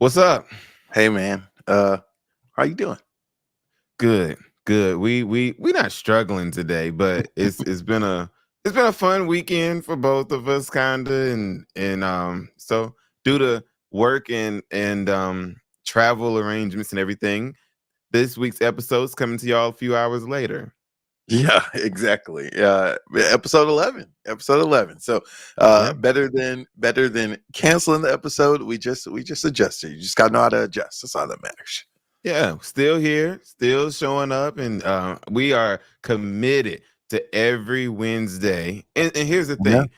What's up? Hey man, how you doing? Good, good. We not struggling today, but it's been a fun weekend for both of us, kinda, and so due to work and travel arrangements and everything, this week's episode's coming to y'all a few hours later. Yeah, exactly. Episode 11. Episode 11. So, Yeah, better than canceling the episode. We just adjusted. You just gotta know how to adjust. That's all that matters. yeah. Still here, still showing up, and we are committed to every Wednesday. And here's the Yeah. thing.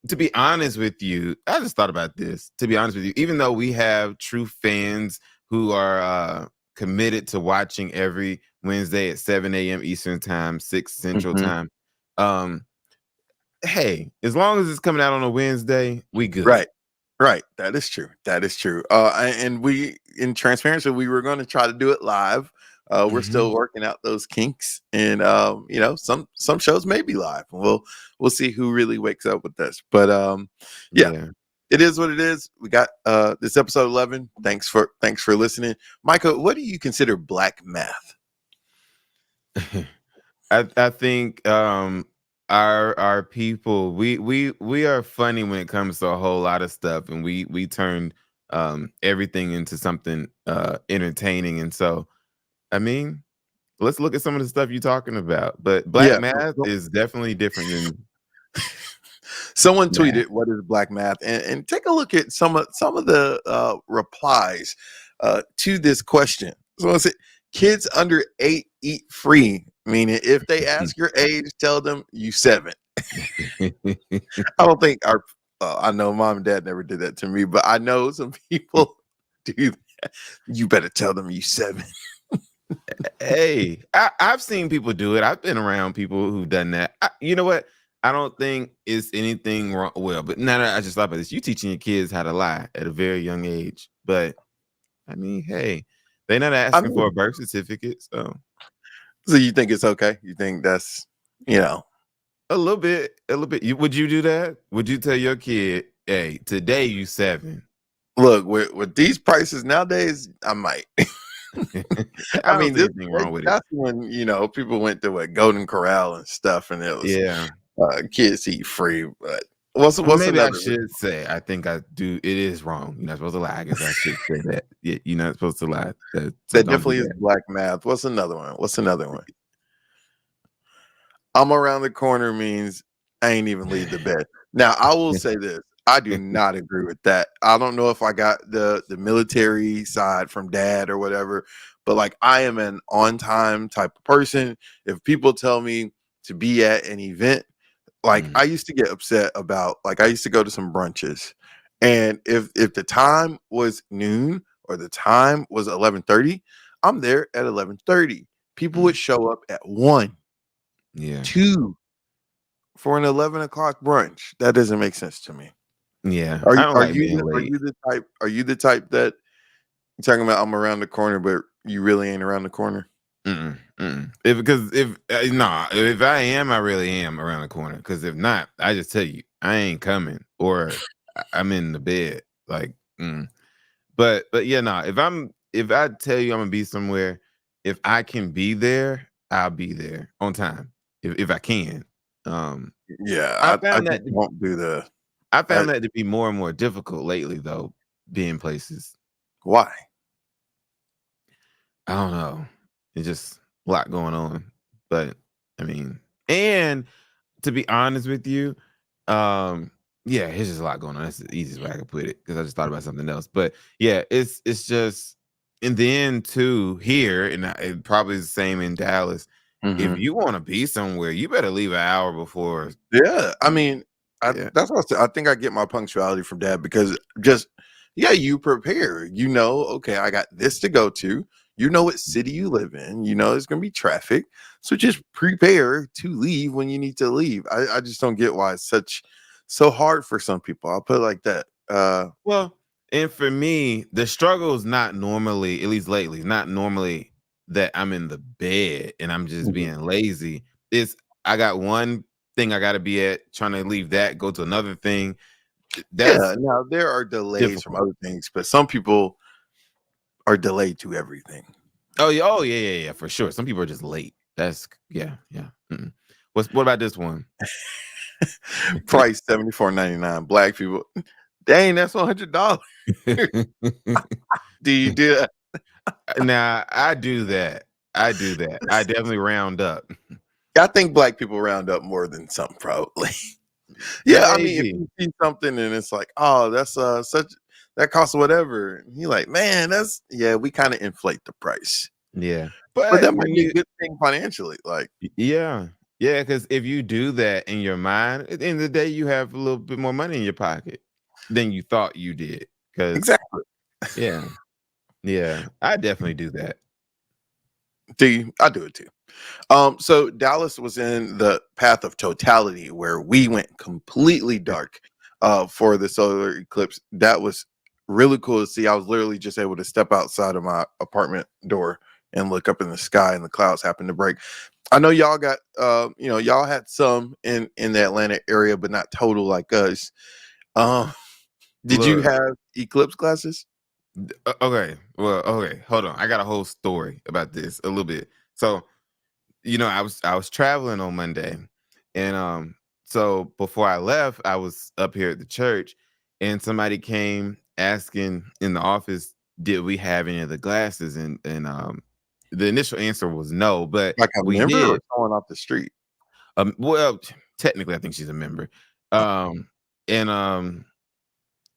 To be honest with you, I just thought about this. To be honest with you, even though we have true fans who are committed to watching every Wednesday at 7 a.m. Eastern time, 6 Central hmm time, um, hey, as long as it's coming out on a Wednesday, we good. Right. Right. That is true. That is true. And we, in transparency, we were going to try to do it live. We're Hmm. still working out those kinks, and some shows may be live. We'll see who really wakes up with this. But yeah, Yeah. it is what it is. We got this episode 11. Thanks for listening, Michael. What do you consider black math? I think our people we are funny when it comes to a whole lot of stuff, and we turn everything into something entertaining. And so I mean, let's look at some of the stuff you're talking about. But black Yeah. math is definitely different than Someone math. tweeted, "What is black math?" And take a look at some of the replies to this question. So I said, "Kids under 8 eat free," meaning if they ask your age, tell them you 7. I don't think our I know mom and dad never did that to me, but I know some people do that. You better tell them you 7. Hey, I've seen people do it. I've been around people who've done that. You know what? I don't think it's anything wrong. Well, but no, I just thought about this. You teaching your kids how to lie at a very young age. But I mean, hey, they're not I asking for mean, a birth certificate. So so you think it's okay? You think that's you know? a little bit, a little bit. Would you do that? Would you tell your kid, hey, today you 7? Look, with these prices nowadays, I might. I I don't mean, see anything wrong with it. that's when people went to a Golden Corral and stuff, and it was Yeah. kids eat free. But what's Maybe I another? should say I think I do. It is wrong. You're not supposed to lie. I guess I should say that. Yeah, you're not supposed to lie. So That don't do definitely is that. black math. What's another one? What's another one? I'm around the corner means I ain't even leave the bed. Now I will say this. I do not agree with that. I don't know if I got the military side from dad or whatever, but like I am an on time type of person. If people tell me to be at an event, like Mm, I used to get upset about like I used to go to some brunches, and if the time was noon or the time was 11:30, I'm there at 11:30. People mm, would show up at 1, yeah, 2 for an 11 o'clock brunch. That doesn't make sense to me. yeah. Are I you don't are like you being are late. you the type that you're talking about? I'm around the corner, but you really ain't around the corner. Mm-mm, mm-mm. If because if nah, if I am, I really am around the corner. Because if not, I just tell you I ain't coming, or I'm in the bed. Like, but yeah, nah. If I tell you I'm gonna be somewhere, if I can be there, I'll be there on time. If I can. Um, Yeah, I I found just that to, won't do the. I I, found that to be more and more difficult lately, though. Being places, why? I don't know. It's just a lot going on. But I mean, and to be honest with you, um, yeah, it's just a lot going on. That's the easiest way I could put it because I just thought about something else. But yeah, it's just in the end too here, and it probably is the same in Dallas. If hmm you want to be somewhere, you better leave an hour before. Yeah, I mean, Yeah. that's what I said. I think I get my punctuality from dad because just yeah, you prepare. You know, okay, I got this to go to. You know what city you live in. You know there's gonna be traffic, so just prepare to leave when you need to leave. I just don't get why it's so hard for some people. I'll put it like that. Well, and for me, the struggle is not normally, at least lately, not normally that I'm in the bed and I'm just Mhm. being lazy. It's I got one thing I got to be at, trying to leave that, go to another thing. Yeah, That's now there are delays from difficult. other things, but some people. are delayed to everything. Oh yeah, for sure. Some people are just late. That's yeah. Mm-mm. What about this one? Price $74.99. Black people, dang, that's $100. Do you do that? Now I do that. I do that. I definitely round up. I think black people round up more than some, probably. Yeah, I mean, if Maybe. you see something and it's like, oh, that's such that costs whatever, and you're like, man, that's yeah, we kind of inflate the price, Yeah. but But that when might be a you good thing financially. Like, yeah. Yeah, because if you do that in your mind, at the end of the day, you have a little bit more money in your pocket than you thought you did. Because exactly. yeah, yeah, I definitely do that. Do you? I do it too. So Dallas was in the path of totality where we went completely dark for the solar eclipse. That was really cool to see. I was literally just able to step outside of my apartment door and look up in the sky and the clouds happened to break. I know y'all got y'all had some in the Atlanta area, but not total like us. Um, did you Look, have eclipse glasses? okay, well, okay, hold on. I got a whole story about this a little bit. So I was traveling on Monday, and so before I left, I was up here at the church, and somebody came asking in the office, did we have any of the glasses? And the initial answer was no, but Like a we member or did. someone off the street? Well, technically, I think she's a member. And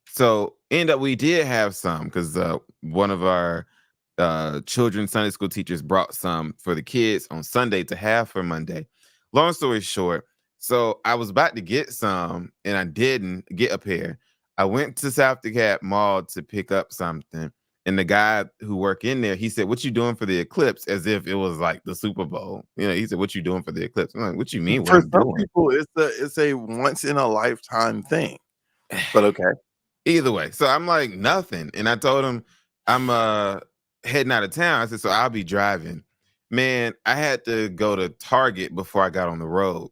so end up we did have some because one of our children's Sunday school teachers brought some for the kids on Sunday to have for Monday. Long story short, so I was about to get some and I didn't get a pair. I went to South DeKalb Mall to pick up something. And the guy who worked in there, he said, "What you doing for the eclipse?" As if it was like the Super Bowl. He said, "What you doing for the eclipse?" I'm like, "What you mean? What For I'm some doing?" people, it's a once in a lifetime thing. But okay. Either way, so I'm like, nothing. And I told him I'm heading out of town. I said, so I'll be driving. Man, I had to go to Target before I got on the road.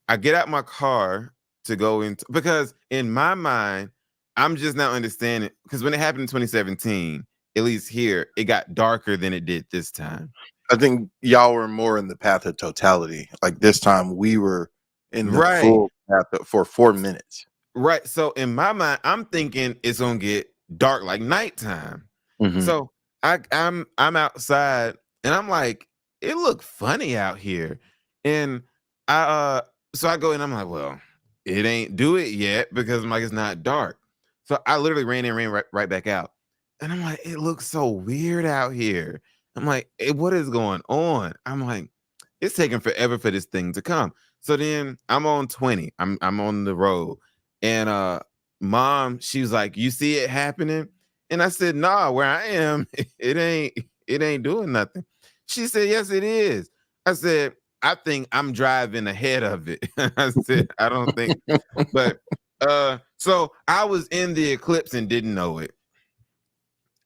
I get out my car to go into because in my mind, I'm just not understanding because when it happened in 2017, at least here, it got darker than it did this time. I think y'all were more in the path of totality. Like this time we were in the Right. full path for 4 minutes. Right. So in my mind, I'm thinking it's gonna get dark like nighttime. Mhm. So I'm outside and I'm like, it looked funny out here. And I so I go and I'm like, well, it ain't do it yet because I'm like, it's not dark. So I literally ran in, ran right back out. And I'm like, it looks so weird out here. I'm like, what is going on? I'm like, it's taking forever for this thing to come. So then I'm on 20. I'm on the road. And mom, she was like, you see it happening? And I said, nah, where I am, it ain't doing nothing. She said, yes, it is. I said, I think I'm driving ahead of it. I said, I don't think, but so I was in the eclipse and didn't know it.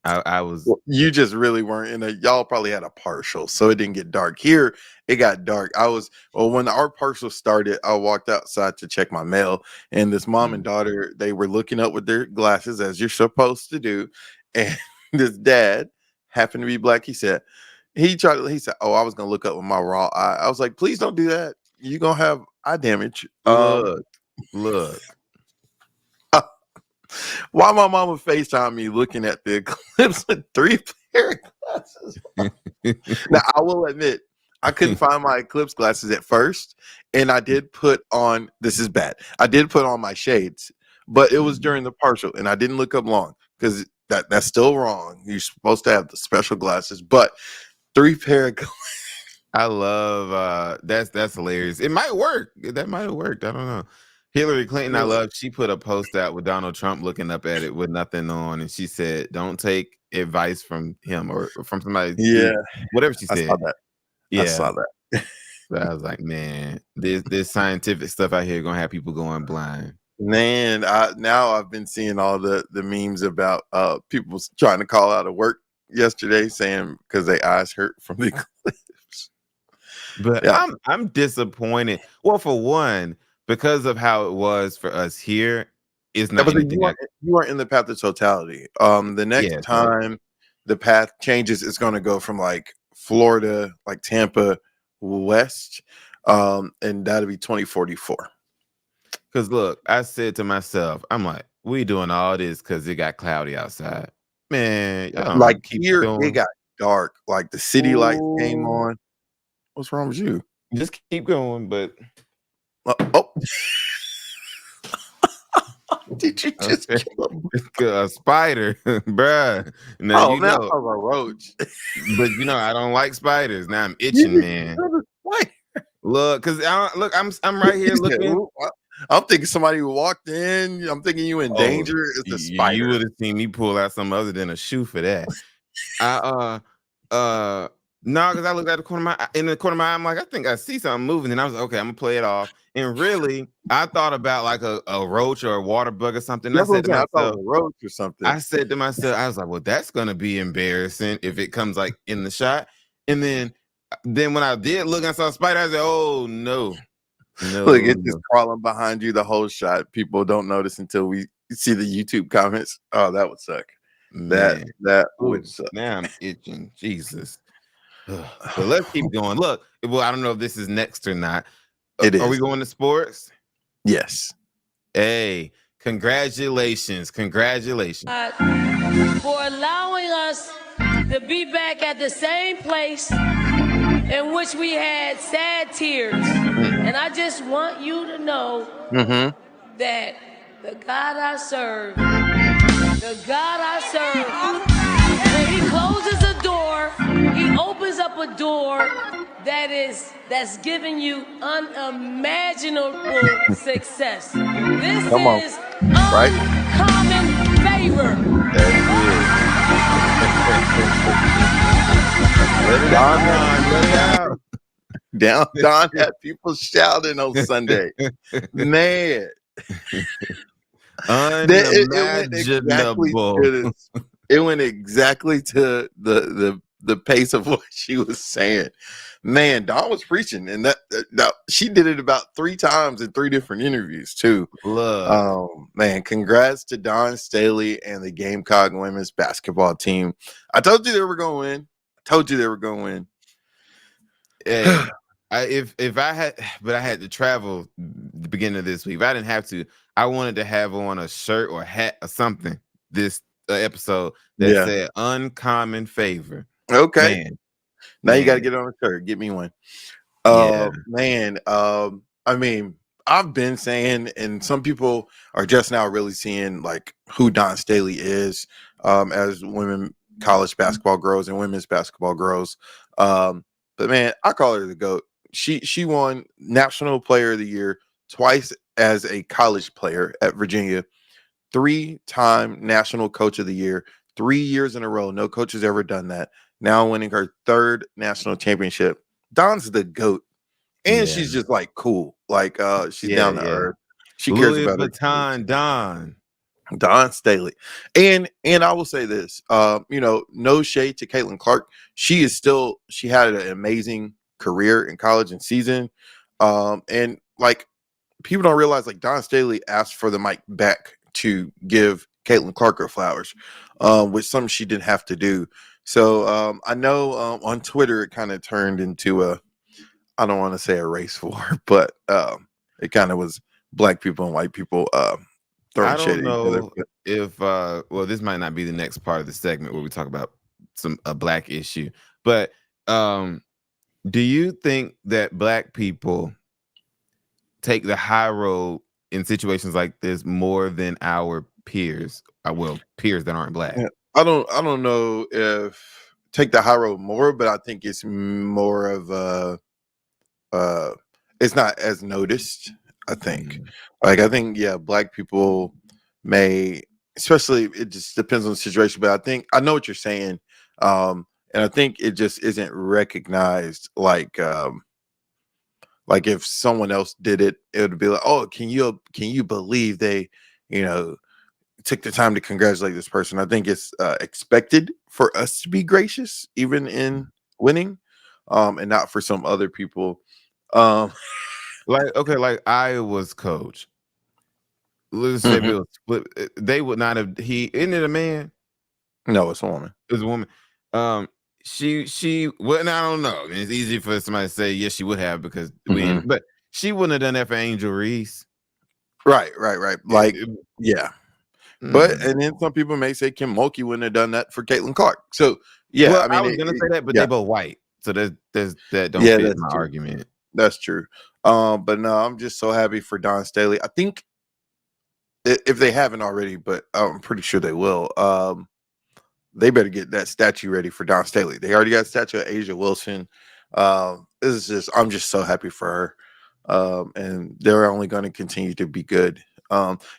I was Well, you just really weren't in a y'all probably had a partial, so it didn't get dark. Here, it got dark. When our partial started, I walked outside to check my mail, and this mom and mm, daughter, they were looking up with their glasses as you're supposed to do. And this dad happened to be black. He said, "Oh, I was gonna look up with my raw eye." I was like, "Please don't do that. You're gonna have eye damage." look, look. Why my mama FaceTime me looking at the eclipse with three pair of glasses? Now, I will admit, I couldn't find my eclipse glasses at first, and I did put on this is bad. I did put on my shades, but it was Mhm. during the partial, and I didn't look up long because that's still wrong. You're supposed to have the special glasses, but three pair of I love that's hilarious. It might work. That might have worked. I don't know. Hillary Clinton, I glasses. love. She put a post out with Donald Trump looking up at it with nothing on, and she said, "Don't take advice from him or from somebody Yeah, who whatever she I saw said." that. I Yeah, saw that. but I was like, man, this scientific stuff out here gonna have people going blind. Man, now I've been seeing all the memes about people trying to call out of work yesterday, saying because their eyes hurt from the eclipse. But Yeah. I'm disappointed. Well, for one, because of how it was for us here, it's Yeah, not but anything I you weren't in the path of totality. The next yeah, so time, the path changes, it's going to go from like Florida, like Tampa west, and that'll be 2044. Because look, I said to myself, I'm like, we doing all this because it got cloudy outside. Man, y'all Like don't keep here, it going. got dark. Like the city lights came Ooh, on. What's wrong with you? just keep going. But Oh, did you just okay, kill him? a spider, bruh. Now Oh you man, I know, thought it was a roach. but you know I don't like spiders. Now I'm You itching, just man. killed a spider. Look, cause look, I'm right here He said, looking. "Ooh, I'm thinking somebody walked in. I'm thinking you in Oh, danger. It's a you spider. would have seen me pull out something other than a shoe for that. I no, because I looked at the corner of my in the corner of my eye, I'm like, I think I see something moving, and I was like, okay, I'm gonna play it off. And really, I thought about like a roach or a water bug or something. And That's what I'm saying. I thought it was a roach or something. I said to myself, I was like, well, that's gonna be embarrassing if it comes like in the shot. And then when I did look and saw a spider, I said, oh no, Look, no, it's just no, crawling behind you the whole shot. People don't notice until we see the YouTube comments. Oh, that would suck. That man. that would Ooh, suck. now I'm itching. Jesus. Ugh. But let's keep going. Look, well, I don't know if this is next or not. It Are we is. going to sports? Yes. Hey, congratulations. Congratulations. For allowing us to be back at the same place in which we had sad tears. And I just want you to know Mm-hmm. that the God I serve, when he closes a door, he opens up a door that's giving you unimaginable success. This Come on. is Right? uncommon favor. That's it. Let it out, Don had Don. people Let it shouting. out. Don had people shouting on Sunday. Man. It went exactly Unimaginable. to this. It went exactly to the pace of what she was saying. Man, Dawn was preaching, and that she did it about 3 times in 3 different interviews too. Look, Man, congrats to Dawn Staley and the Gamecock women's basketball team. I told you they were going to win. I told you they were going to win. hey, if I had, but I had to travel the beginning of this week. If I didn't have to, I wanted to have on a shirt or hat or something this episode that Yeah. said "uncommon favor." Okay. Man, Now you got to man, get on a shirt. Get me one. yeah, Man. I mean, I've been saying, and some people are just now really seeing like who Don Staley is, as women college basketball grows and women's basketball grows. But man, I call her the GOAT. She won National Player of the Year twice as a college player at Virginia, 3-time National Coach of the Year, 3 years in a row. No coach has ever done that. Now winning her third national championship. Don's the GOAT. And yeah, she's just like cool. Like she's yeah, down to yeah. earth. She cares Louis about her kids. Vuitton Don. Don Staley. And I will say this, no shade to Caitlin Clark. She had an amazing career in college and season. And like people don't realize like Don Staley asked for the mic back to give Caitlin Clark her flowers, which something she didn't have to do. So I know on Twitter it kind of turned into I don't want to say a race war, but it kind of was black people and white people throwing I shade don't at each other. know if well, this might not be the next part of the segment where we talk about a black issue, but do you think that black people take the high road in situations like this more than our peers? Well, peers that aren't black. Yeah, I don't know if take the high road more, but I think it's more of a uh it's not as noticed, I think. Mhm. Like I think yeah, black people may, especially it just depends on the situation, but I think I know what you're saying. And I think it just isn't recognized like if someone else did it, it would be like, oh, can you believe they, you know, took the time to congratulate this person. I think it's expected for us to be gracious, even in winning, and not for some other people. Um, Like okay, like Iowa's coach. Let's say mhm. Bill split. They would not have. He isn't it a man? No, it's a woman. It was a woman. Um, she well, and I don't know. I mean, it's easy for somebody to say yes, she would have because but she wouldn't have done that for Angel Reese. Right. It- Like, it- yeah. But mm. and then some people may say Kim Mulkey wouldn't have done that for Caitlin Clark. So yeah, Well, I I mean, was gonna say that, but they yeah, both white, so that don't yeah, fit that's my true. argument. That's true. But no, I'm just so happy for Don Staley. I think if they haven't already, but I'm pretty sure they will. They better get that statue ready for Don Staley. They already got a statue of Asia Wilson. This is just I'm just so happy for her. And they're only going to continue to be good.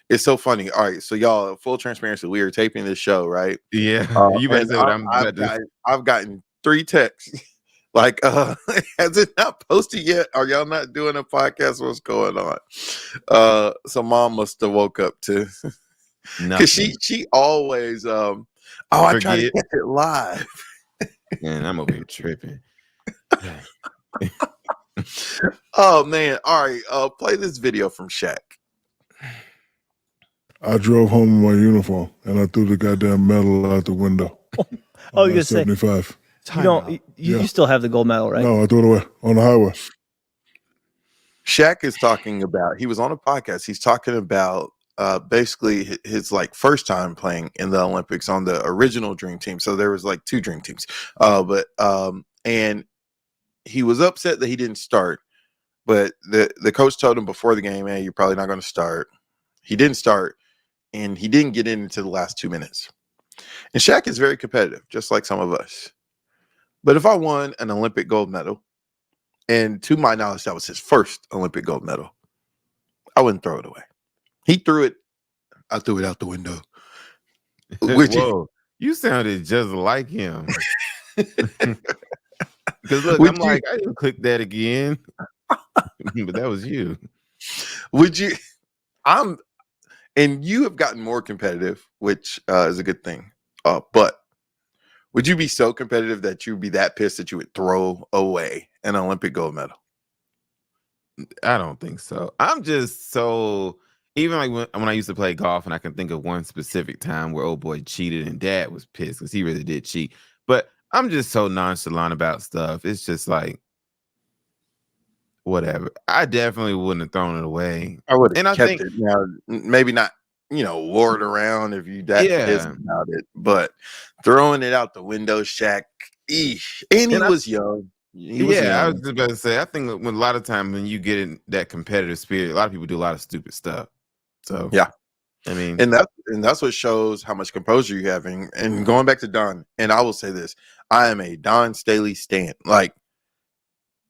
It's so funny. All right, so y'all, full transparency, we are taping this show, right? Yeah, you better And say what I'm about to. I've gotten 3 texts. Like, has it not posted yet? Are y'all not doing a podcast? What's going on? So mom must have woke up too. Because Nothing. she always I try to Forget, catch it live. and I'm over here tripping. Oh man. All right. Play this video from Shaq. I drove home in my uniform and I threw the goddamn medal out the window. Oh, you're gonna say 75. you don't you still have the gold medal, right? No, I threw it away on the highway. Shaq is talking about, he was on a podcast. He's talking about basically his like first time playing in the Olympics on the original Dream Team. So there was like 2 Dream Teams. And he was upset that he didn't start, but the coach told him before the game, "Hey, you're probably not going to start." He didn't start, and he didn't get into the last 2 minutes. And Shaq is very competitive, just like some of us. But if I won an Olympic gold medal, and to my knowledge, that was his first Olympic gold medal, I wouldn't throw it away. He threw it. I threw it out the window. Whoa, you sounded just like him. Because look, I'm like, I didn't click that again, but that was you. Would you? And you have gotten more competitive, which is a good thing. But would you be so competitive that you'd be that pissed that you would throw away an Olympic gold medal? I don't think so. I'm just so even like when I used to play golf, and I can think of one specific time where old boy cheated and dad was pissed because he really did cheat. But I'm just so nonchalant about stuff. It's just like whatever. I definitely wouldn't have thrown it away. I would And have I kept think, it. Now, maybe not, wore it around if you that pissed yeah. about it, but throwing it out the window, Shaq. Eesh. And he And was young. He was yeah, I was young. just about to say, I think when a lot of times when you get in that competitive spirit, a lot of people do a lot of stupid stuff. So Yeah. I mean, And that's what shows how much composure you have. And going back to Don, and I will say this, I am a Don Staley stan. Like,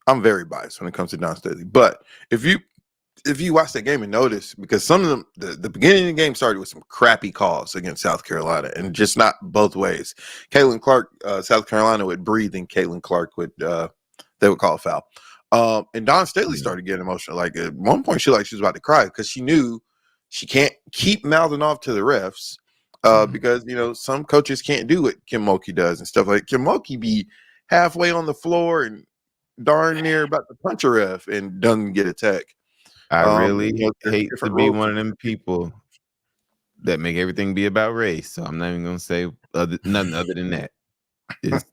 I'm very biased when it comes to Don Staley. But if you watch that game and notice, because some of them, the beginning of the game started with some crappy calls against South Carolina, and just not both ways. Caitlin Clark, South Carolina would breathe, and Caitlin Clark would they would call a foul. And Don Staley started getting emotional. Like at one point, she was about to cry because she knew she can't keep mouthing off to the refs because some coaches can't do what Kim Mulkey does and stuff like Kim Mulkey be halfway on the floor and darn near about to punch a ref and doesn't get a tech. I really There's hate to different be rules. one of them people that make everything be about race. So I'm not even gonna say nothing other than that. Is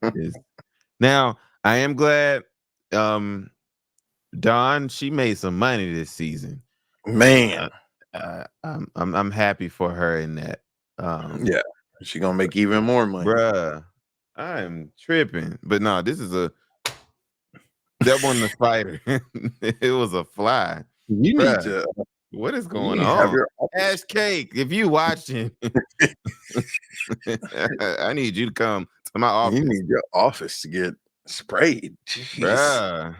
now I am glad Dawn, she made some money this season. Man, I'm happy for her in that. yeah, she gonna make even more money. Bruh, I'm tripping. But no, this is that wasn't a spider. It was a fly. You Bruh, need to. what is You going need to have on? your office. Ash Cake, if you watching, I need you to come to my office. You need your office to get sprayed. Jeez. Bruh.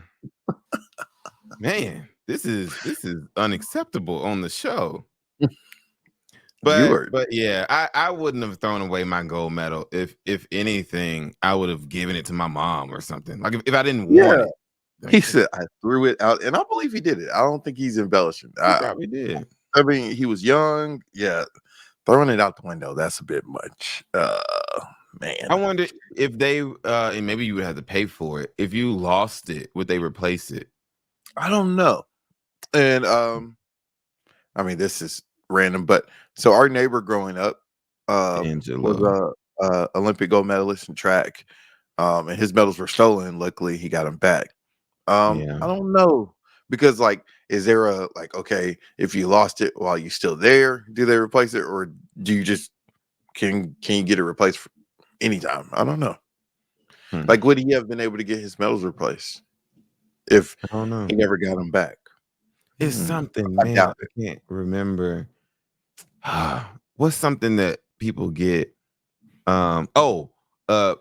Man, this is unacceptable on the show. But yeah, I wouldn't have thrown away my gold medal. If anything, I would have given it to my mom or something. Like if I didn't want it. He said I threw it out, and I believe he did it. I don't think he's embellishing. He probably did. I mean, he was young. Yeah, throwing it out the window, that's a bit much. Man, I wonder if they and maybe you would have to pay for it. If you lost it, would they replace it? I don't know. And I mean, this is random, but so our neighbor growing up Angela. Olympic gold medalist in track, and his medals were stolen. Luckily, he got them back. Yeah. I don't know because like, is there a like, okay, if you lost it while you're still there, do they replace it, or do you just can you get it replaced anytime? I don't know. Hmm. Like, would he have been able to get his medals replaced if I don't know. he never got them back? It's Hmm, something, I man. doubt I it. can't remember. What's something that people get? Oh, uh,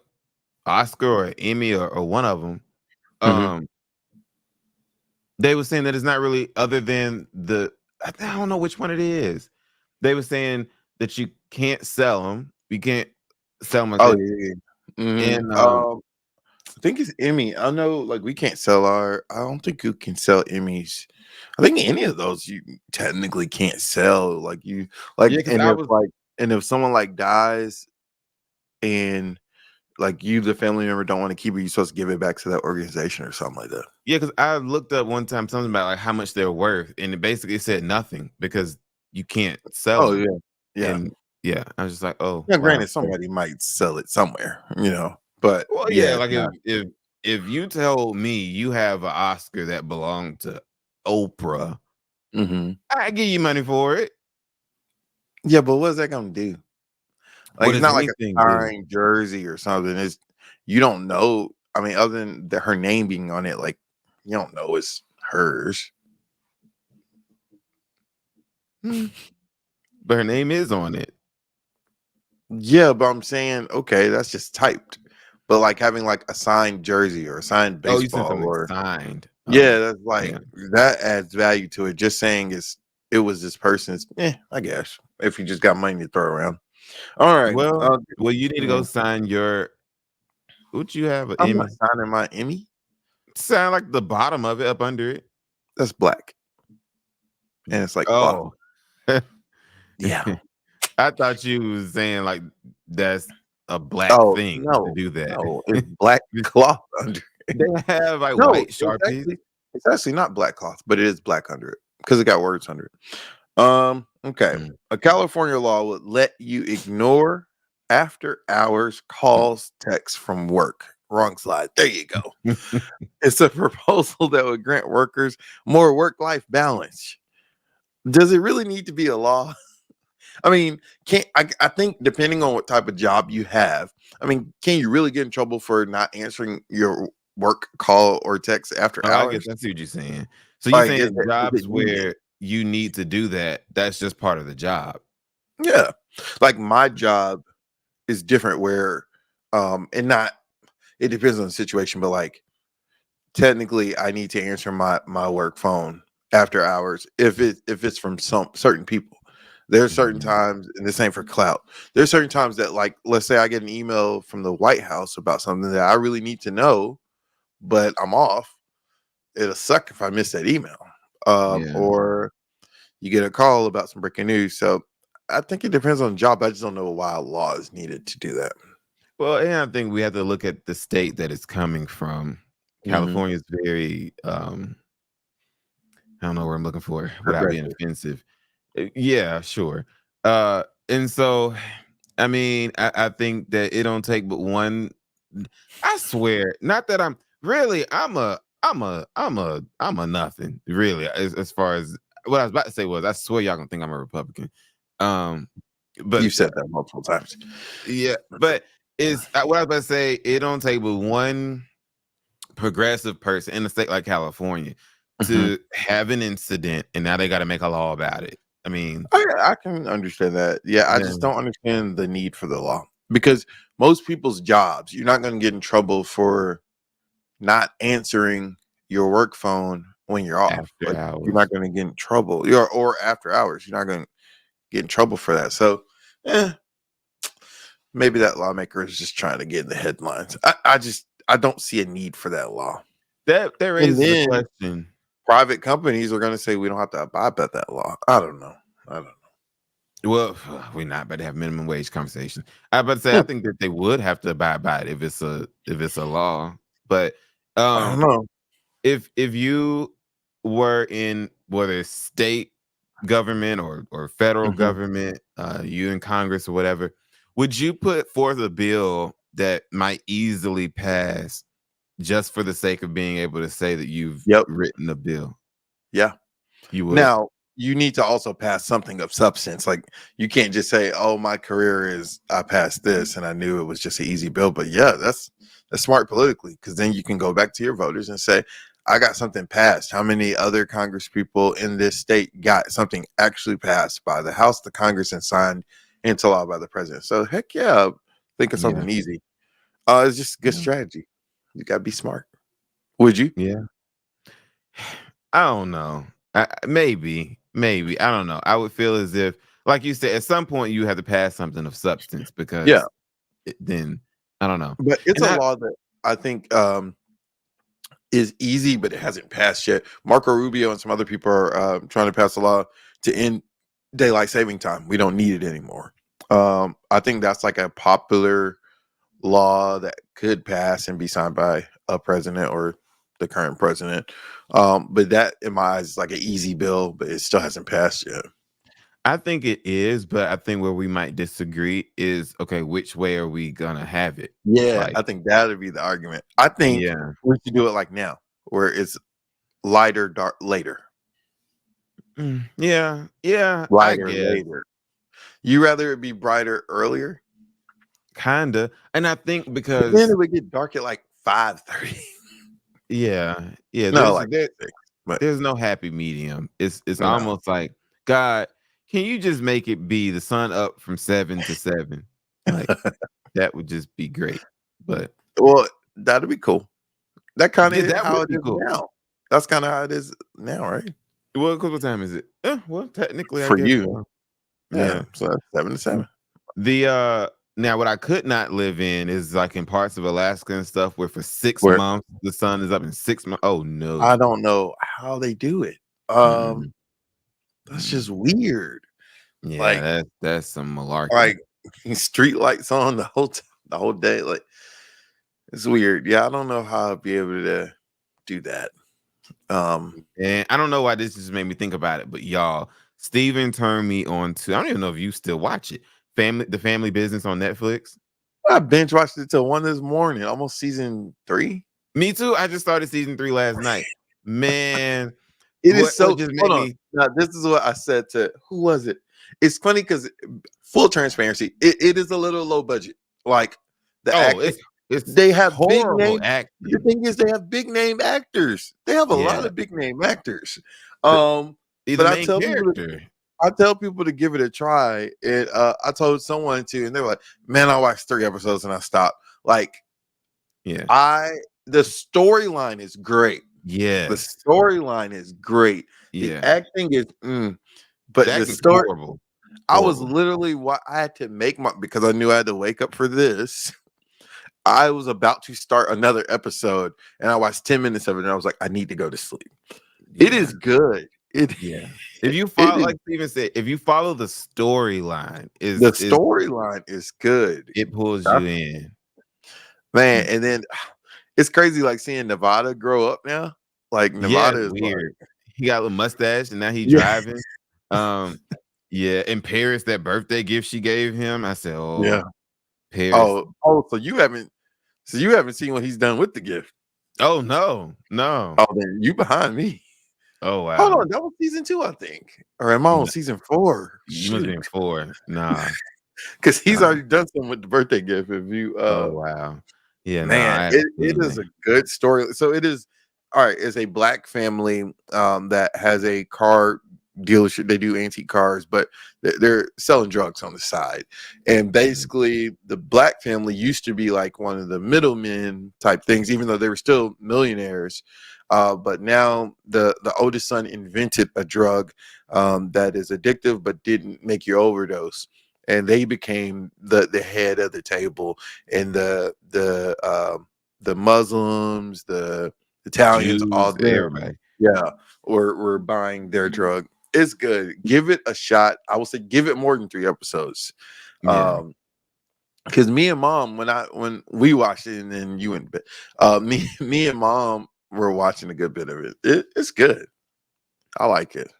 Oscar or Emmy or one of them. Hmm. Um, they were saying that it's not really other than I don't know which one it is. They were saying that you can't sell them. You can't sell them like Oh that. yeah, yeah. Mhm. And I think it's Emmy. I know, like we can't sell our. I don't think you can sell Emmys. I think any of those you technically can't sell. Like you, yeah, because I was and if someone like dies and like you, the family member, don't want to keep it, you're supposed to give it back to that organization or something like that. yeah, because I looked up one time something about like how much they're worth, and it basically said nothing because you can't sell Oh them. yeah, yeah. And yeah, I was just like, oh Now, wow. granted, somebody might sell it somewhere, but Well, yeah, yeah, it's like not. if you told me you have an Oscar that belonged to Oprah, Hmm. I give you money for it. Yeah, but what's that gonna do? Like, What it's does not like anything a do? signed jersey or something. It's you don't know. I mean, other than her name being on it, like you don't know it's hers. Hmm. But her name is on it. Yeah, but I'm saying, okay, that's just typed. But like having like a signed jersey or a signed Oh, you said baseball something or signed. yeah, Oh, that's like yeah. that adds value to it. Just saying it was this person's, I guess. If you just got money to throw around. All right. Well, you need to go Yeah. sign your. Would you have an I'm not Emmy? signing my Emmy. Sign like the bottom of it up under it. That's black. And it's like cloth. Oh, Yeah. I thought you was saying like that's a black Oh, thing to no, do that. no, it's black cloth under it. They have like No, white Sharpies. it's actually not black cloth, but it is black under it because it got words under it. Okay. Mm. A California law would let you ignore after hours calls, texts from work. Wrong slide. There you go. It's a proposal that would grant workers more work-life balance. Does it really need to be a law? I mean, can't I think depending on what type of job you have, I mean, can you really get in trouble for not answering your work call or text after Oh, I guess hours? I see what you're saying. So you Like, saying in is it jobs needed? where you need to do that, that's just part of the job. Yeah. Like my job is different where and not it depends on the situation, but like technically I need to answer my work phone after hours if it's from some certain people. There's certain Mhm. times, and this ain't for clout. There's certain times that, like, let's say I get an email from the White House about something that I really need to know, but I'm off. It'll suck if I miss that email. Yeah. Or you get a call about some breaking news. So I think it depends on the job. I just don't know why a law is needed to do that. Well, and I think we have to look at the state that it's coming from. Hmm. California is very I don't know what I'm looking for without being Progressive. offensive. Yeah, sure. And so I mean, I think that it don't take but one. I swear, not that I'm a nothing, really, as far as what I was about to say was I swear y'all gonna think I'm a Republican. Um, but You've said that multiple times. yeah, but it's what I was about to say, it don't take but one progressive person in a state like California Mhm. to have an incident and now they gotta make a law about it. I mean, I can understand that. Yeah, I yeah, just don't understand the need for the law because most people's jobs, you're not going to get in trouble for not answering your work phone when you're off. after Like you're not hours. going to get in trouble. Or after hours, you're not going to get in trouble for that. So, eh, maybe that lawmaker is just trying to get in the headlines. I don't see a need for that law. That And raises a then question. private companies are going to say we don't have to abide by that law. I don't know. I don't Well, we're not about to have minimum wage conversation. I about to say I know. think that they would have to abide by it if it's a law. But I don't um know. if you were in whether it's state government or federal Mhm. government, you in Congress or whatever, Would you put forth a bill that might easily pass just for the sake of being able to say that you've Yep. written a bill? Yeah. You would. Now, you need to also pass something of substance. Like, you can't just say, "Oh, my career is I passed this and I knew it was just an easy bill." But yeah, that's smart politically, because then you can go back to your voters and say, "I got something passed." How many other Congress people in this state got something actually passed by the House, the Congress, and signed into law by the president? So heck yeah, think of Yeah. something easy. It's just good Yeah. strategy. You gotta be smart. Would you? Yeah. I don't know. Maybe. I don't know. I would feel as if, like you said, at some point you have to pass something of substance Yeah, because then I don't know. but it's And a I, law that I think is easy, but it hasn't passed yet. Marco Rubio and some other people are trying to pass a law to end daylight saving time. We don't need it anymore. I think that's like a popular law that could pass and be signed by a president or the current president. But that, in my eyes, is like an easy bill, but it still hasn't passed yet. I think it is, but I think where we might disagree is okay, which way are we gonna have it? Yeah, Like, I think that would be the argument. I think yeah. we should do it like now, where it's lighter, dark later. Yeah, I Lighter guess. later. You rather it be brighter earlier? Kinda. And I think But then because it would get dark at like 5:30. yeah, No, like 6. But there's no happy medium. It's no. almost like, God, can you just make it be the sun up from 7 to 7? Like, that would just be great. But Well, that'd be cool. That kind yeah, of that how would it be is cool. now. That's kind of how it is now, right? Well, what time is it? Well, technically, I For guess you. so. Yeah. Yeah. So that's 7 to 7. The now what I could not live in is like in parts of Alaska and stuff where for 6 Where months the sun is up in 6 months. Oh no. I don't know how they do it. Mm-mm, That's mm-mm. just weird. Yeah, Like that's some malarkey. like street lights on the whole day. Like, it's weird. Yeah, I don't know how I'd be able to do that. And I don't know why this just made me think about it, but y'all, Steven turned me on to, I don't even know if you still watch it. The Family Business on Netflix. I binge watched it till 1 this morning, almost season 3. Me too. I just started season 3 last night. Man, It is what so just hold made on. me Now, this is what I said to who was it? It's funny because full transparency, it is a little low budget. Like the oh, acting, it's they have big horrible name. The acting. thing is, they have big name actors. They have a lot Yeah. of big name actors. The, he's But the main character. I tell people to give it a try. And I told someone to, and they were like, "Man, I watched 3 episodes and I stopped." Like, Yeah. the storyline is great. The Yes. storyline is great. The Yeah. acting is, but The the acting's story. horrible. I was Horrible. literally I had to make my because I knew I had to wake up for this. I was about to start another episode, and I watched 10 minutes of it, and I was like, I need to go to sleep. It Yeah. is good. It Yeah. If you it follow, is like Steven said, if you follow the storyline, the is storyline is good. it pulls you That's- in. Man, and then it's crazy like seeing Nevada grow up now. Like Yeah, Nevada it's is like, weird. He got a little mustache and now he yeah, driving. Um, yeah, in Paris, that birthday gift she gave him. I said, yeah. oh, Paris. So you haven't seen what he's done with the gift. Oh no, no. Oh, then you behind me. Oh Hold wow. on, that was season 2, I think. Or am I on No, season 4? you must be in Shoot. 4. Nah, Because he's nah. already done something with the birthday gift. If you Oh wow. Yeah, no, man, I haven't it seen is it. a good story. So it is all right, it's a black family that has a car dealership. They do antique cars, but they're selling drugs on the side. And basically the black family used to be like one of the middlemen type things, even though they were still millionaires. But now the oldest son invented a drug that is addictive but didn't make you overdose. And they became the head of the table, and the Muslims, the Italians, all Jews, them, everybody. yeah, were buying their drug. It's good. Give it a shot. I will say give it more than 3 episodes. Yeah. Because me and mom, when we watched it, and then you went to bed, me and mom were watching a good bit of it. It's good. I like it.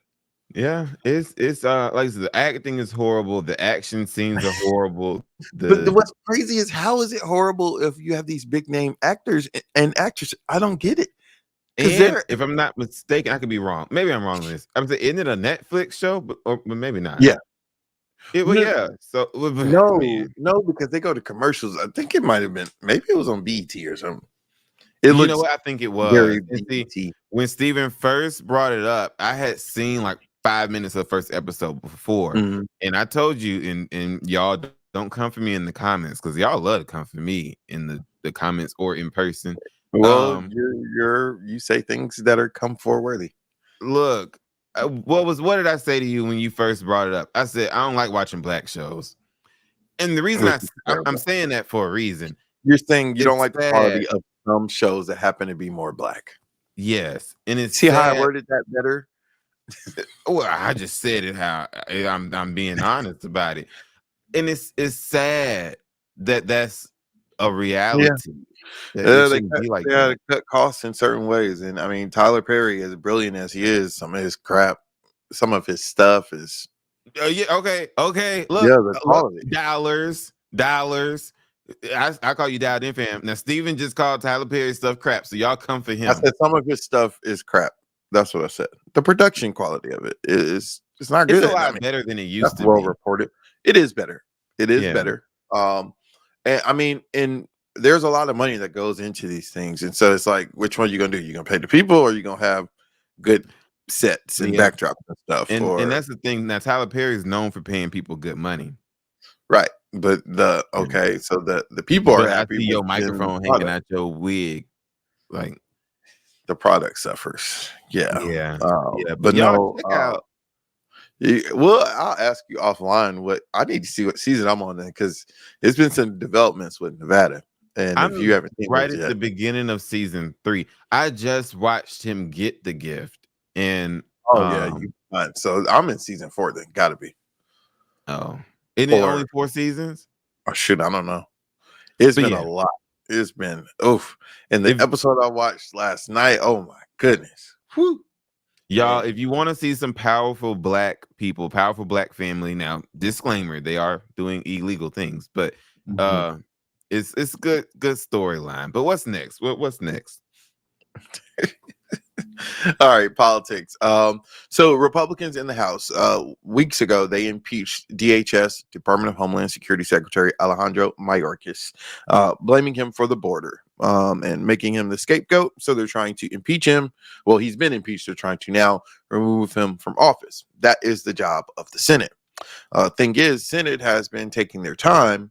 Yeah, it's like I said, the acting is horrible. The action scenes are horrible. But The what's crazy is how is it horrible if you have these big name actors and actresses? I don't get it because and they're if I'm not mistaken, I could be wrong. Maybe I'm wrong on this. I'm saying, isn't it a Netflix show? But maybe not. yeah. Well, No, yeah. So, no, man, no, because they go to commercials. I think it might have been maybe it was on BET or something. It you know looks what I think it very was. And see, BET. when Steven first brought it up, I had seen like 5 minutes of the first episode before, Mhm. and I told you, and y'all don't come for me in the comments because y'all love to come for me in the comments or in person. Well, Um, you say things that are come for worthy. Look, what did I say to you when you first brought it up? I said I don't like watching black shows, and the reason Which is I'm terrible. saying that for a reason. You're saying you don't It's like the sad, quality of some shows that happen to be more black. yes, and it's See how I sad. worded that better? Well, I just said it how I'm being honest about it, and it's sad that that's a Yeah. reality that it They shouldn't be like they had that. to cut costs in certain ways, and I mean Tyler Perry, as brilliant as he is, some of his crap, some of his stuff is Yeah, okay. yeah, the Look, quality. dollars. I call you dialed in fam. Now Steven just called Tyler Perry stuff crap, so y'all come for I him. said some of his stuff is crap. That's what I said. The production quality of it is it's not It's a good. I lot mean, better than it that's used to well be. reported. It is better. It is Yeah, better. And I mean, and there's a lot of money that goes into these things, and so it's like, which one you gonna do? You gonna pay the people, or you gonna have good sets and yeah, backdrops and stuff, and or that's the thing. Now Tyler Perry is known for paying people good money, right? But the yeah. okay, so the people are But I happy, see but your then microphone hanging out your wig, like the product suffers. Yeah. yeah, yeah. But But y'all no, check out. well, I'll ask you offline what I need to see what season I'm on then because there's been some developments with Nevada. And if you I'm haven't seen right those at yet, the beginning of season 3. I just watched him get the gift, and oh yeah, you fine. So I'm in season 4 then, gotta be. oh, isn't it Or only 4 seasons? oh shoot, I don't know. It's But been yeah, a lot. It's been oof. And the if episode I watched last night, oh my goodness. Whew. y'all, Man. if you want to see some powerful black people, powerful black family, now disclaimer, they are doing illegal things, but Mhm. uh it's good storyline. But what's next? What's next? All right, politics. So Republicans in the House, weeks ago, they impeached DHS, Department of Homeland Security Secretary Alejandro Mayorkas, blaming him for the border, and making him the scapegoat. So they're trying to impeach him. Well, he's been impeached. They're trying to now remove him from office. That is the job of the Senate. Thing is, Senate has been taking their time.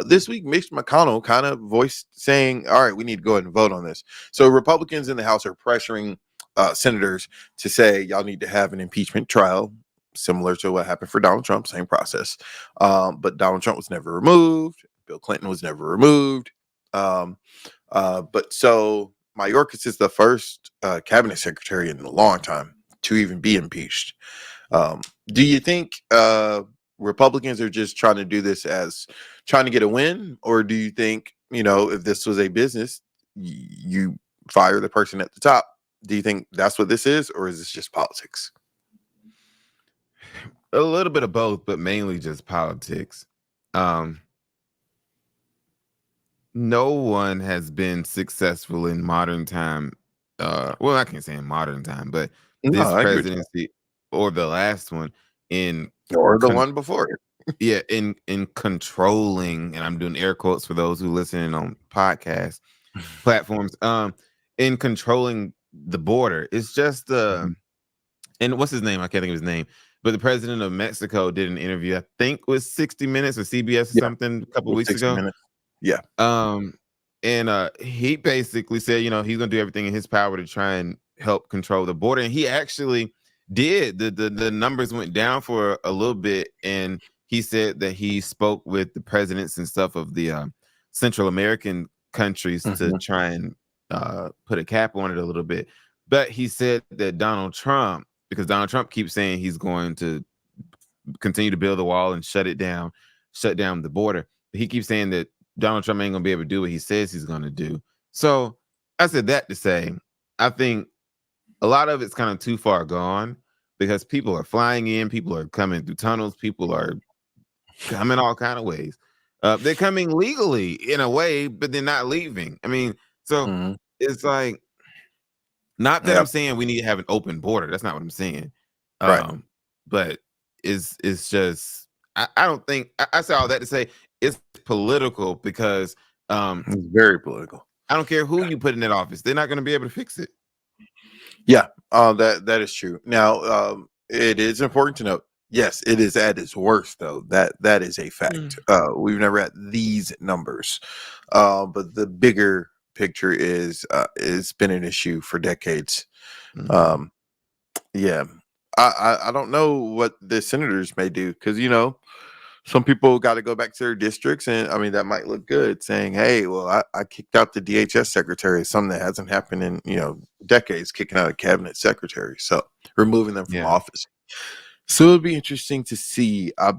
This week, Mitch McConnell kind of voiced saying, all right, we need to go ahead and vote on this. So Republicans in the House are pressuring senators to say, y'all need to have an impeachment trial, similar to what happened for Donald Trump, same process. But Donald Trump was never removed. Bill Clinton was never removed. But so Mayorkas is the first cabinet secretary in a long time to even be impeached. Do you think Republicans are just trying to do this as trying to get a win, or do you think if this was a business, you fire the person at the top? Do you think that's what this is, or is this just politics? A little bit of both, but mainly just politics. Um no one has been successful in modern time. Well, I can't say in modern time, but No, this I agree with presidency or the last one in you. Or the con- one before it. yeah, in controlling, and I'm doing air quotes for those who listening on podcast platforms, in controlling the border. It's just and what's his name? I can't think of his name. But the president of Mexico did an interview, I think was 60 Minutes or CBS or Yeah, something a couple with weeks 60 ago. minutes. Yeah. Um, and he basically said, he's gonna do everything in his power to try and help control the border. And he actually did. The numbers went down for a little bit, and he said that he spoke with the presidents and stuff of the Central American countries to Mhm. try and put a cap on it a little bit. But he said that Donald Trump, because Donald Trump keeps saying he's going to continue to build the wall and shut down the border. He keeps saying that Donald Trump ain't gonna be able to do what he says he's gonna do. So I said that to say, I think a lot of it's kind of too far gone because people are flying in, people are coming through tunnels, people are coming all kind of ways. They're coming legally in a way, but they're not leaving. I mean, so Mhm. it's like, not that I'm Yep. saying we need to have an open border. That's not what I'm saying. Right. But it's just I don't think I say all that to say it's political because It's very political. I don't care who you put in that office, they're not going to be able to fix it. Yeah, that is true. Now, it is important to note. Yes, it is at its worst, though. That is a fact. We've never had these numbers, but the bigger picture is it's been an issue for decades. Mhm. Um, yeah, I don't know what the senators may do because some people got to go back to their districts, and I mean that might look good, saying, "Hey, well, I kicked out the DHS secretary, something that hasn't happened in decades, kicking out a cabinet secretary, so removing them from Yeah. office." So it'll be interesting to see. I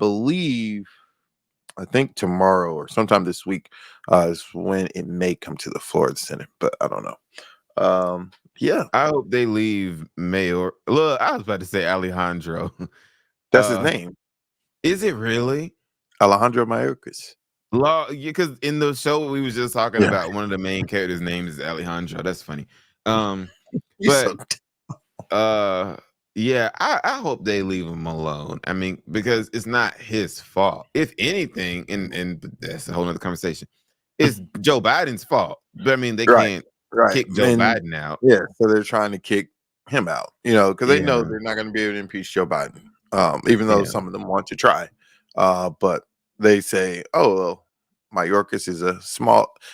think tomorrow or sometime this week is when it may come to the floor of the Senate, but I don't know. Yeah, I hope they leave Mayor. Look, I was about to say Alejandro. that's his uh name, is it really? Alejandro Mayorkas. Law, because in the show we was just talking Yeah, about one of the main characters' name is Alejandro. That's funny. you But so uh yeah, I hope they leave him alone. I mean, because it's not his fault. If anything, and that's a whole nother conversation, it's Joe Biden's fault. But I mean, they right, can't right, kick Joe and Biden out. yeah, so they're trying to kick him out, because they know Yeah, they're not going to be able to impeach Joe Biden, even though yeah, some of them want to try. But they say, "Oh, well, Mayorkas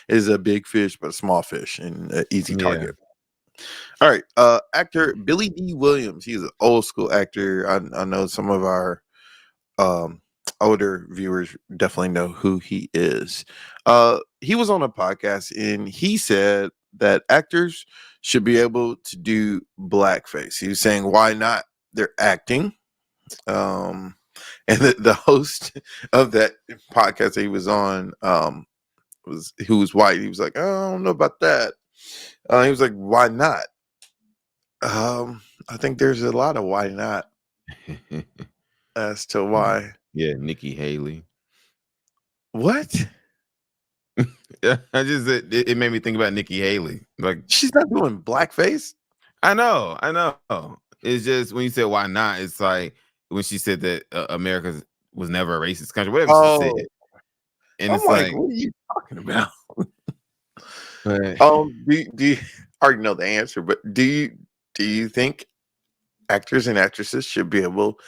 is a big fish, but a small fish and an easy yeah. target." All right, actor Billy D. Williams. He's an old school actor. I know some of our um, older viewers definitely know who he is. He was on a podcast and he said that actors should be able to do blackface. He was saying, why not? They're acting. And the host of that podcast that he was on was who was white. He was like, I don't know about that. He was like, why not? I think there's a lot of why not as to why. Yeah, Nikki Haley. What? Yeah, I just it made me think about Nikki Haley. Like, She's not doing blackface. I know. It's just when you said why not, it's like when she said that America was never a racist country, whatever she said, Oh, and I'm it's like, like, what are you talking about? but Do you I already know the answer, but do you think actors and actresses should be able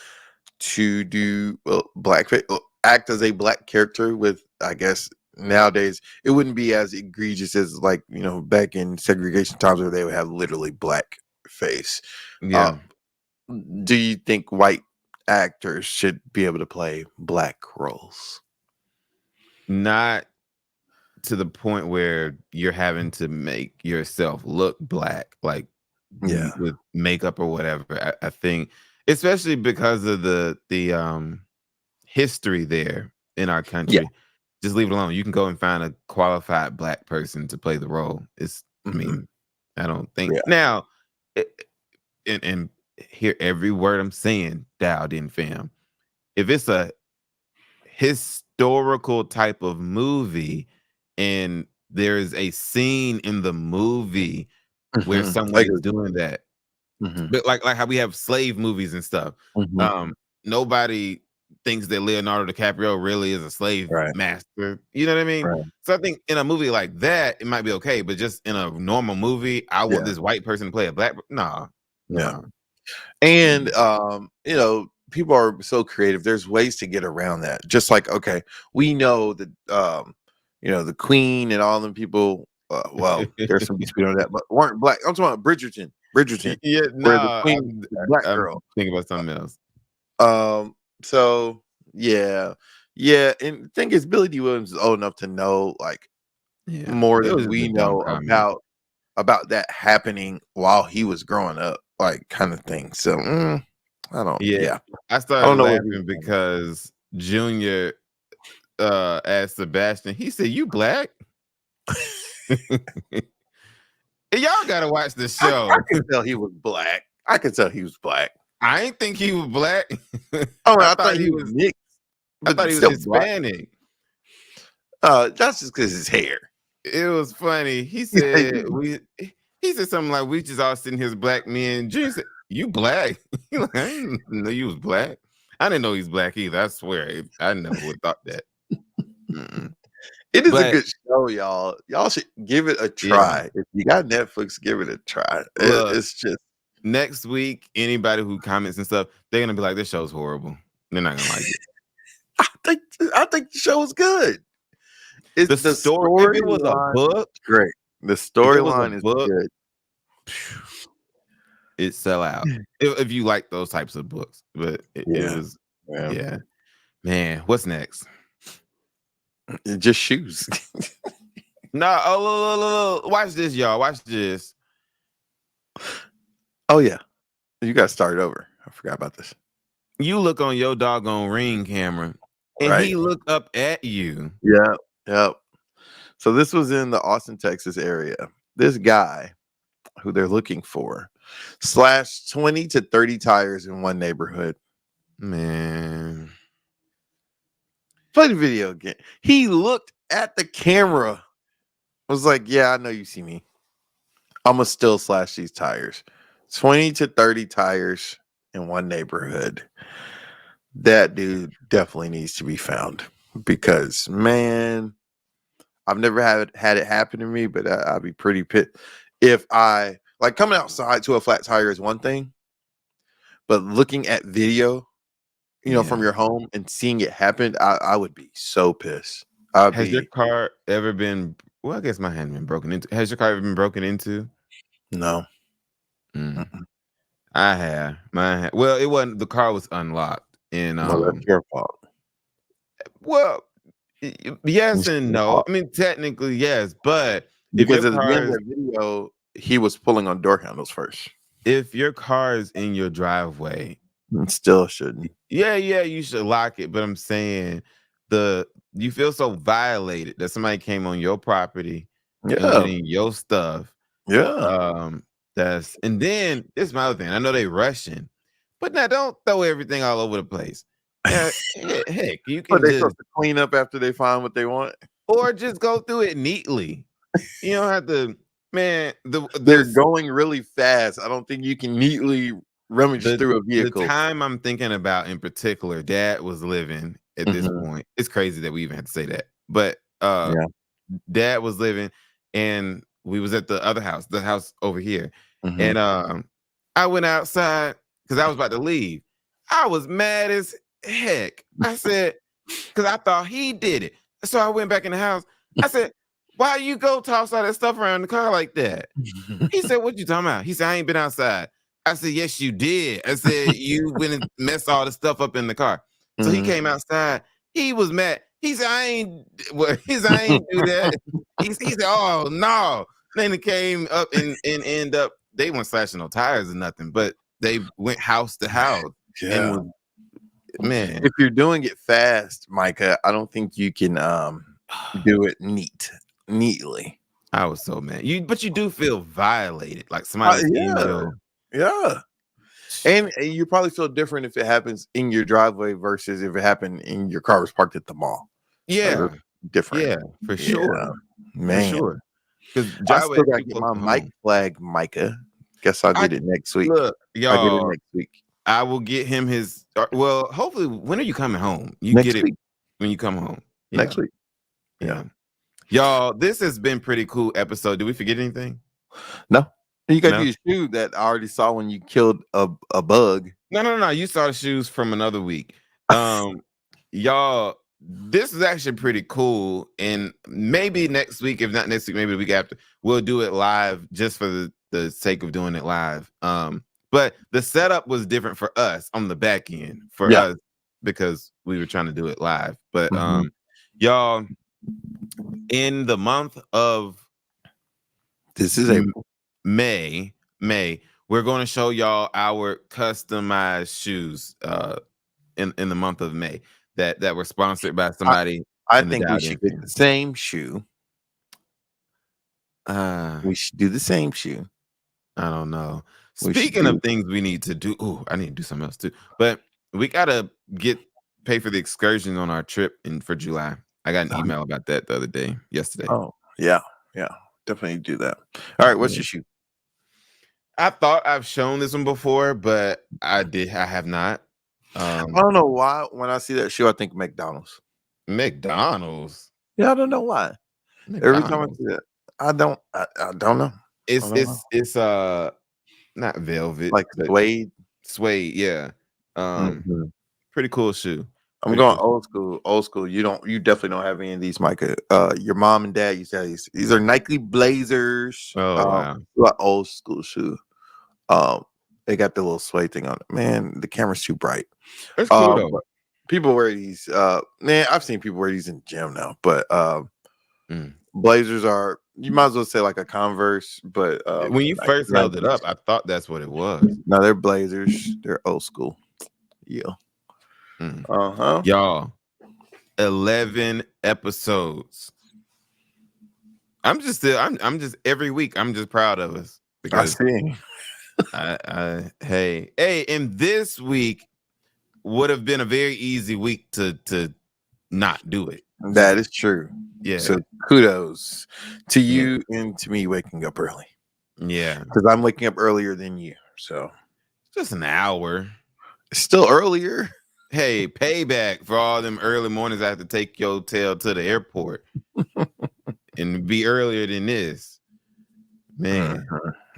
to do blackface, act as a black character with, I guess nowadays it wouldn't be as egregious as like back in segregation times where they would have literally black face. Uh, yeah, do you think white actors should be able to play black roles? not to the point where you're having to make yourself look black, like Yeah. with makeup or whatever. I think, especially because of the history there in our Yeah. country, just leave it alone. You can go and find a qualified black person to play the role. I Mhm. mean, I don't think Yeah. now, and hear every word I'm saying, dialed in, fam. If it's a historical type of movie and there is a scene in the movie where Mhm. I someone is agree. doing that, Mhm. but like how we have slave movies and stuff. Mhm. Nobody thinks that Leonardo DiCaprio really is a slave Right. master. You know what I mean? Right. So I think in a movie like that, it might be okay, but just in a normal movie, I want Yeah. this white person to play a black. Nah, Yeah. nah. And Mm. people are so creative. There's ways to get around that. Just like, okay, we know that the Queen and all them people, well, there's some dispute on that, but weren't black. I'm talking about Bridgerton, Yeah, where the nah. Queen was a black I'm girl. thinking about something else. So yeah. Yeah. And the thing is, Billy D. Williams is old enough to know like Yeah, more it was than just a we dumb know comment. about that happening while he was growing up, like kind of thing. So I don't. Yeah, Yeah, I I started don't know what he was laughing saying. because Junior asked Sebastian. He said, "You black?" Y'all gotta watch the I show. could tell he was black. I could tell he was black. I ain't think he was black. Oh, I I thought thought he he was was. mixed, I but thought he was still black. Hispanic. That's just because his hair. It was funny. He said He said something like, "We just all sitting here as black men." Junior said, "You black?" He like, I didn't know you was black. I didn't know he's black either. I swear, I never would have thought that. Mm-mm. It is a But good show, y'all. Y'all should give it a yeah, try. If you got Netflix, give it a try. look, It's just next week, anybody who comments and stuff, they're gonna be like, "This show's horrible." They're not gonna like it. I think the show is good. It's The the story, if it was a storyline is book, great. The if it was a storyline is book, good. it sell out. If you like those types of books, but it Yeah. was, Yeah. yeah, man. What's next? Just shoes. No, oh, look, watch this, y'all. Watch this. Oh yeah. You gotta start it over. I forgot about this. You look on your doggone Ring camera, and Right. he look up at you. Yeah. Yep. So this was in the Austin, Texas area. This guy who they're looking for slashed 20 to 30 tires in one neighborhood. Man, Play the video again. He looked at the camera. Was like, yeah, I know you see me. I'm gonna still slash these tires. 20 to 30 tires in one neighborhood. That dude definitely needs to be found because, man, I've never had it happen to me, but I'd be pretty pissed if I like coming outside to a flat tire is one thing, but looking at video, from your home and seeing it happen, I would be so pissed. Has your car ever been? Well, I guess mine hadn't been broken into. Has your car ever been broken into? No. I have. Mine. Well, it wasn't. The car was unlocked, and Well, that's your fault. well, yes and no. I mean, technically yes, but because at the end of the video, he was pulling on door handles first. If your car is in your driveway, it still shouldn't. Yeah, you should lock it. But I'm saying you feel so violated that somebody came on your property and getting your stuff. Yeah. And then this is my other thing. I know they rushing, but now don't throw everything all over the place. Heck, you can they just supposed to clean up after they find what they want, or just go through it neatly. You don't have to, man. They're going really fast. I don't think you can neatly rummage through a vehicle. The time I'm thinking about in particular, Dad was living at this point. It's crazy that we even had to say that, but Dad was living, and we was at the other house, the house over here, and I went outside because I was about to leave. I was mad as heck. I said, because I thought he did it, so I went back in the house. I said, "Why you go toss all that stuff around the car like that?" He said, "What you talking about?" He said, "I ain't been outside." I said, "Yes, you did." I said, "You went and messed all the stuff up in the car." So he came outside. He was mad. He said, I ain't do that. He said, "Oh no." Then he came up and end up, they weren't slashing no tires or nothing, but they went house to house. Yeah. And man, if you're doing it fast, Micah, I don't think you can do it neatly. I was so mad. But you do feel violated, like somebody's in your and you probably feel different if it happens in your driveway versus if it happened in your car was parked at the mall. Yeah, different. Yeah, for sure, man. For sure. Because I still gotta get my mic flag, Micah. Guess I'll get it next week. Look, y'all, I'll get it next week. I will get him his. Well, hopefully, when are you coming home? You next get it week. When you come home next week. Yeah, y'all. This has been pretty cool episode. Did we forget anything? No. You got your shoe that I already saw when you killed a bug. No. You saw the shoes from another week. Y'all, this is actually pretty cool. And maybe next week, if not next week, maybe the week after, we'll do it live just for the sake of doing it live. But the setup was different for us on the back end for us because we were trying to do it live. But y'all, in the month of this is April. May, we're going to show y'all our customized shoes in the month of May that were sponsored by somebody. I think we should get the same shoe. We should do the same shoe. I don't know. Speaking of things we need to do, I need to do something else too. But we gotta pay for the excursion on our trip for July. I got an email about that the other day, yesterday. Oh, yeah, definitely do that. All right, what's your shoe? I thought I've shown this one before, but I have not. I don't know why. When I see that shoe, I think McDonald's. McDonald's. Yeah, I don't know why. Every time I see that, I don't know. It's not velvet, like suede. Suede, yeah. Pretty cool shoe. I'm going old school. Old school. You definitely don't have any of these, Micah. Your mom and dad used to have these. These are Nike Blazers. Oh wow. Like old school shoe. They got the little suede thing on it. Man, the camera's too bright. That's cool though. People wear these. Man, I've seen people wear these in the gym now. But Blazers are, you might as well say like a Converse. But when you first held it up, I thought that's what it was. No, they're Blazers. They're old school. Yeah. Y'all, 11 episodes. I'm just every week I'm just proud of us because hey, and this week would have been a very easy week to not do it. That is true. Yeah. So kudos to you and to me waking up early. Yeah. Because I'm waking up earlier than you. So just an hour. It's still earlier. Hey, payback for all them early mornings I have to take your tail to the airport and be earlier than this. Man.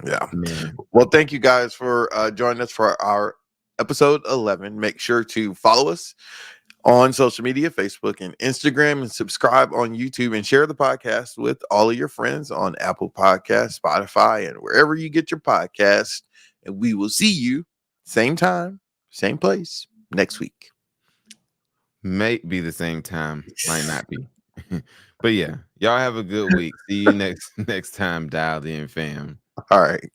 Yeah. Man. Well, thank you guys for joining us for our episode 11. Make sure to follow us on social media, Facebook and Instagram, and subscribe on YouTube, and share the podcast with all of your friends on Apple Podcasts, Spotify, and wherever you get your podcast. And we will see you same time, same place next week. May be the same time, might not be. But yeah, y'all have a good week. See you next time, dialed in fam. All right.